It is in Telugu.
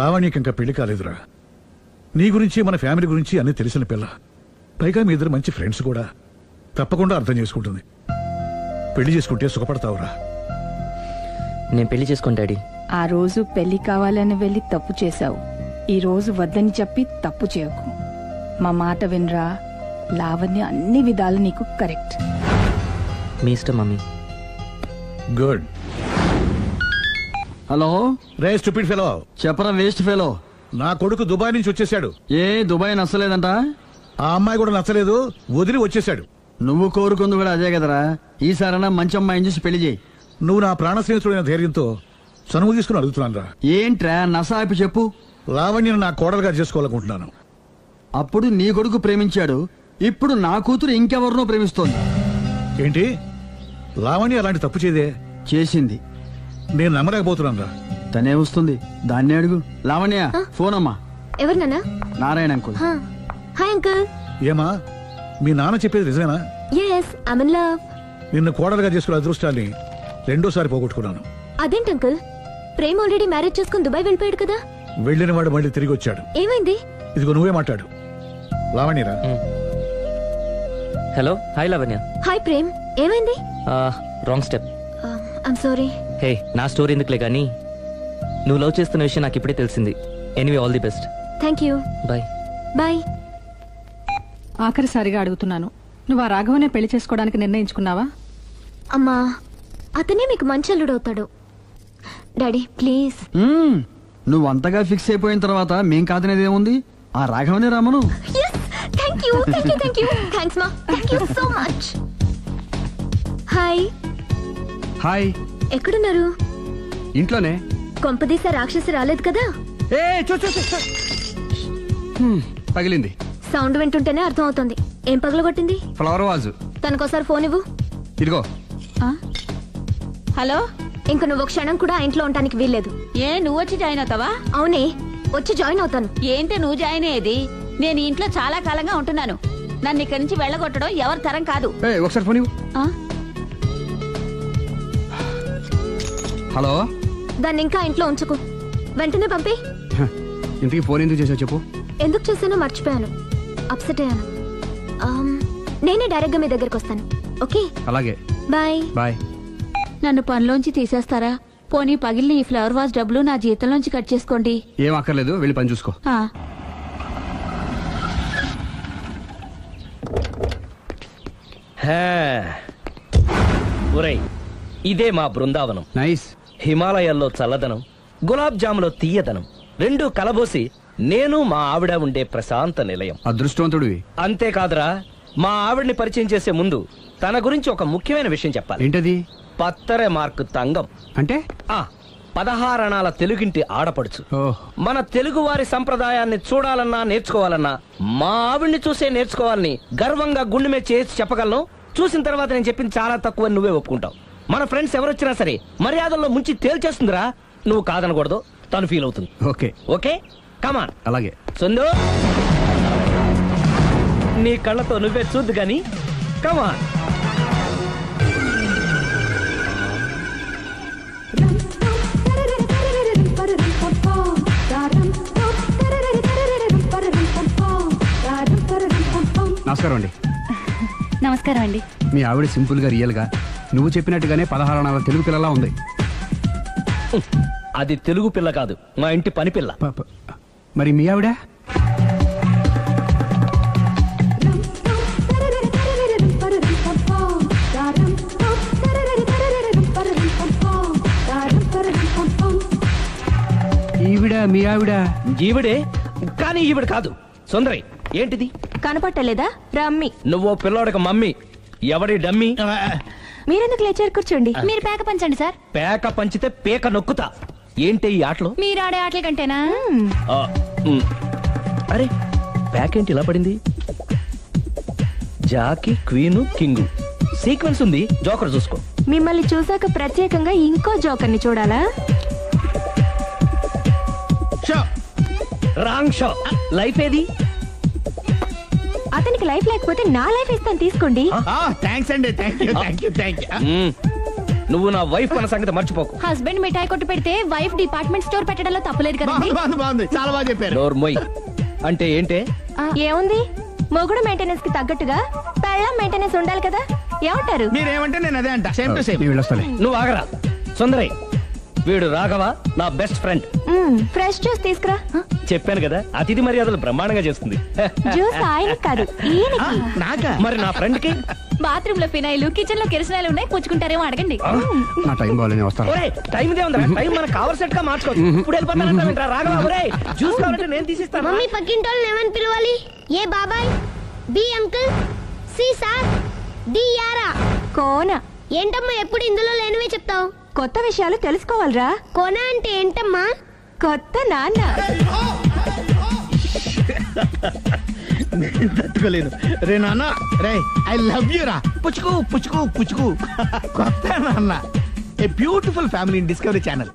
లావణ్యకి ఇంకా పెళ్లి కాలేదురా. నీ గురించి మన ఫ్యామిలీ గురించి అన్ని తెలిసిన పిల్ల. పైగా మీ ఇద్దరు మంచి ఫ్రెండ్స్ కూడా. తప్పకుండా అర్థం చేసుకుంటుంది. పెళ్లి చేసుకుంటే సుఖపడతావురా. నేను పెళ్లి చేసుకోను డాడీ. ఆ రోజు పెళ్లి కావాలని వెళ్ళి తప్పు చేశావు. ఈ రోజు వద్దని చెప్పి తప్పు చేయకు. మా మాట వినరా. లావణ్య అన్ని విధాలు నీకు కరెక్ట్. మీ ఇష్టం మమ్మీ. గుడ్. హలో రే స్టూపిడ్ ఫెలో. చెప్పరా వేస్ట్ ఫెలో. నా కొడుకు దుబాయ్ నుంచి వచ్చేసాడు. ఏ దుబాయ్ నచ్చలేదంట? ఆ అమ్మాయి కూడా నచ్చలేదు, వదిలి వచ్చేసాడు. నువ్వు కోరుకుంది కూడా అదే కదరా. ఈసారైనా మంచి అమ్మాయిని చూసి పెళ్లి చేయి. నువ్వు నా ప్రాణ స్నేహితుడైన ధైర్యంతో చనువు తీసుకుని అడుగుతున్నాను రా. ఏంట్రా నసాపి చెప్పు. లావణ్యను నా కోడలుగా చేసుకోవాలనుకుంటున్నాను. అప్పుడు నీ కొడుకు ప్రేమించాడు, ఇప్పుడు నా కూతురు ఇంకెవరినో ప్రేమిస్తోంది. ఏంటి? లావణ్య అలాంటి తప్పు చేయదే. చేసింది. నేను నమ్మలేకపోతున్నాను రా. తనే వస్తుంది, దాన్నే అడుగు. లావణ్య ఫోన్ అమ్మా. ఎవరు నాన్న? నారాయణ అంకుల్. Hi uncle. ఏమా మీ నాన్న చెప్పేది నిజమేనా? yes I'm in love. నిన్ను కోడలుగా చేసుకునే అదృష్టాన్ని రెండోసారి పోగొట్టుకున్నాను. అదేంటి అంకుల్? ప్రేమ్ ఆల్రెడీ మ్యారేజ్ చేసుకుని దుబాయ్ వెళ్ళిపోయాడు కదా. వెళ్ళిన వాడు మళ్ళీ తిరిగి వచ్చాడు. ఏమైంది? ఇదిగో నువ్వే మాట్లాడు. లావణ్యరా. Hello. Hi Lavanya. Hi Prem. ఏమైంది? Wrong step. I'm sorry. Hey నా స్టోరీ ఎందుకులే కానీ నువ్వు లవ్ చేస్తున్న విషయం నాకు ఇప్పుడే తెలిసింది. Anyway all the best. Thank you. Bye. Bye. ఆఖరిసారిగా అడుగుతున్నాను, నువ్వు ఆ రాఘవనే పెళ్లి చేసుకోవడానికి నిర్ణయించుకున్నావా? అమ్మా అతనే మీకు మంచి అల్లుడు అవుతాడు. Daddy please. నువ్వు అంతగా ఫిక్స్ అయిపోయిన తర్వాత మేం కాదనేది ఏముంది? ఆ రాఘవనే రామను. Thank you thank you thank you. Thanks మా. Thank you so much. Hi. Hi. ఎక్కడున్నారు? ఇంట్లోనే. కొంపదీసా రాక్షసి రాలేదు కదా? పగిలింది. సౌండ్ వింటుంటేనే అర్థం అవుతుంది. ఏం పగలగొట్టింది? Flower vase. తనకోసారి ఫోన్ ఇవ్వు. ఇదిగో. హలో. ఇంక నువ్వు క్షణం కూడా ఆ ఇంట్లో ఉండటానికి వీల్లేదు. ఏ నువ్వు వచ్చి జాయిన్ అవుతావా? అవునే, వచ్చి జాయిన్ అవుతాను. ఏంటి నువ్వు జాయిన్ అయ్యేది? నేను ఇంట్లో చాలా కాలంగా ఉంటున్నాను. నన్ను ఇక్కడి నుంచి వెళ్ళగొట్టడం ఎవరి తరం కాదు. ఒకసారి ఫోన్ ఇవ్వు. హలో. దాన్ని ఇంకా ఇంట్లో ఉంచుకో. వెంటనే పంపి. ఇంతకీ ఫోన్ ఎందుకు చేసావు చెప్పు. ఎందుకు చేశానో మర్చిపోయాను. అప్సెట్ అయ్యాను. నేనే డైరెక్ట్ గా మీ దగ్గరకు వస్తాను. ఓకే. అలాగే. బాయ్. బాయ్. నన్ను పనిలోంచి తీసేస్తారా? పోనీ పగిలిన ఈ ఫ్లవర్ వాజ్ డబ్బులు నా జీతంలోంచి కట్ చేసుకోండి. ఏం అక్కర్లేదు, వెళ్ళి పని చూసుకో. ఇదే మా బృందావనం. నైస్. హిమాలయాల్లో చల్లదనం, గులాబ్ జాములో తీయదనం రెండూ కలబోసి నేను మా ఆవిడ ఉండే ప్రశాంత నిలయం. అదృష్టవంతుడివి. అంతేకాదురా, మా ఆవిడ్ని పరిచయం చేసే ముందు తన గురించి ఒక ముఖ్యమైన విషయం చెప్పాలి. ఏంటది? పత్తరె మార్కు తంగం. అంటే 16 అణాల తెలుగింటి ఆడపడుచు. మన తెలుగు వారి సంప్రదాయాన్ని చూడాలన్నా నేర్చుకోవాలన్నా మా ఆవిడ్ని చూసే నేర్చుకోవాలని గర్వంగా గుండె మీద చేసి చెప్పగలను. చూసిన తర్వాత నేను చెప్పింది చాలా తక్కువ నువ్వే ఒప్పుకుంటావు. మన ఫ్రెండ్స్ ఎవరొచ్చినా సరే మర్యాదల్లో ముంచి తేల్చేస్తుందిరా. నువ్వు కాదనకూడదు, తను ఫీల్ అవుతుంది. Okay okay come on. అలాగే. సుందు నీ కళ్ళతో నువ్వే చూద్దు గాని కమాన్. నమస్కారం అండి. నమస్కారం అండి. మీ ఆవిడ సింపుల్ గా రియల్ గా నువ్వు చెప్పినట్టుగానే 16 అణాల తెలుగు పిల్లలా ఉంది. అది తెలుగు పిల్ల కాదు, మా ఇంటి పని పిల్ల. మరి మీ ఆవిడ? ఈవిడ మీ ఆవిడ? ఈవిడే, కానీ ఈవిడ కాదు. సుందరి ఏంటిది కనపట్టలేదా? రమ్మి. నువ్వు పిల్లోడికి మమ్మీ. ఎవడి డమ్మి? మీరెందుకు లేచారు? కూర్చోండి. మీరు పేక పంచండి సార్. పేక పంచితే పేక నొక్కుతా. ఏంటి ఈ ఆటలు? మీరు ఆడే ఆటల కంటేనా? అరే పేక ఏంటి ఇలా పడింది? జాకి, క్వీను, కింగు సీక్వెన్స్ ఉంది. జోకర్ చూసుకో. మిమ్మల్ని చూసాక ప్రత్యేకంగా ఇంకో జోకర్ని చూడాలా? Wrong show. లైఫ్ ఏది? అతనికి లైఫ్ లేకపోతే నా లైఫ్ ఇస్తాను, తీసుకోండి. థ్యాంక్స్ అండి. Thank you. నువ్వు నా వైఫ్ అన్న సంగతి మర్చిపోకు. హస్బెండ్ మిఠాయి కొట్టు పెడితే వైఫ్ డిపార్ట్మెంట్ స్టోర్ పెట్టడంలో తప్పలేదు కదండి. బాగుంది, చాలా బాగా చెప్పారు. నోరు మొయ్. అంటే ఏంటే? ఏముంది, మొగుడు మెయింటెనెన్స్ కి తగ్గట్టుగా పెళ్ళాం మెయింటెనెన్స్ ఉండాలి కదా. ఏమంటారు? మీరేమంటే నేను అదే అంట. Same to same. నువ్వు ఆగరా సుందరై. వీడు రాఘవ, నా బెస్ట్ ఫ్రెండ్. ఫ్రెష్ జ్యూస్ తీసుకురా. చెప్పాను కదా, అతిథి మర్యాదలు బ్రహ్మాండంగా చేస్తుంది. జ్యూస్ ఆయనకి కాదు, ఈయనకి. నాకా? మరి నా ఫ్రెండ్ కి? బాత్రూమ్ లో ఫినాయిల్, కిచెన్ లో కిరసనాయిలు ఉన్నాయి, పుచ్చుకుంటారేమో అడగండి. నా టైం బాగాలేని వస్తాను. ఒరే టైం ఇదే ఉందా? టైం మనకు కవర్ సెట్ గా మార్చుకోవచ్చు. ఇప్పుడు వెళ్ళిపోతానంటా రాఘవ. ఒరే జ్యూస్ కావాలంటే నేను తీసిస్తాను. మమ్మీ పక్కింటోళ్ళని ఏమని పిలవాలి? ఏ బాబాయ్, B uncle, C sir, D యారా. కోన. ఏంటమ్మా ఎప్పుడు ఇందులో లేనివే చెప్తావు? కొత్త విషయాలు తెలుసుకోవాలరా. కోన అంటే ఏంటమ్మా? కొత్త నాన్న. తట్టుకోలేదు రే నాన్న. రే ఐ లవ్ యూ రా. పుచ్చుకు పుచ్చుకు పుచ్చుకు. కొత్త నాన్న. A beautiful family in discovery channel.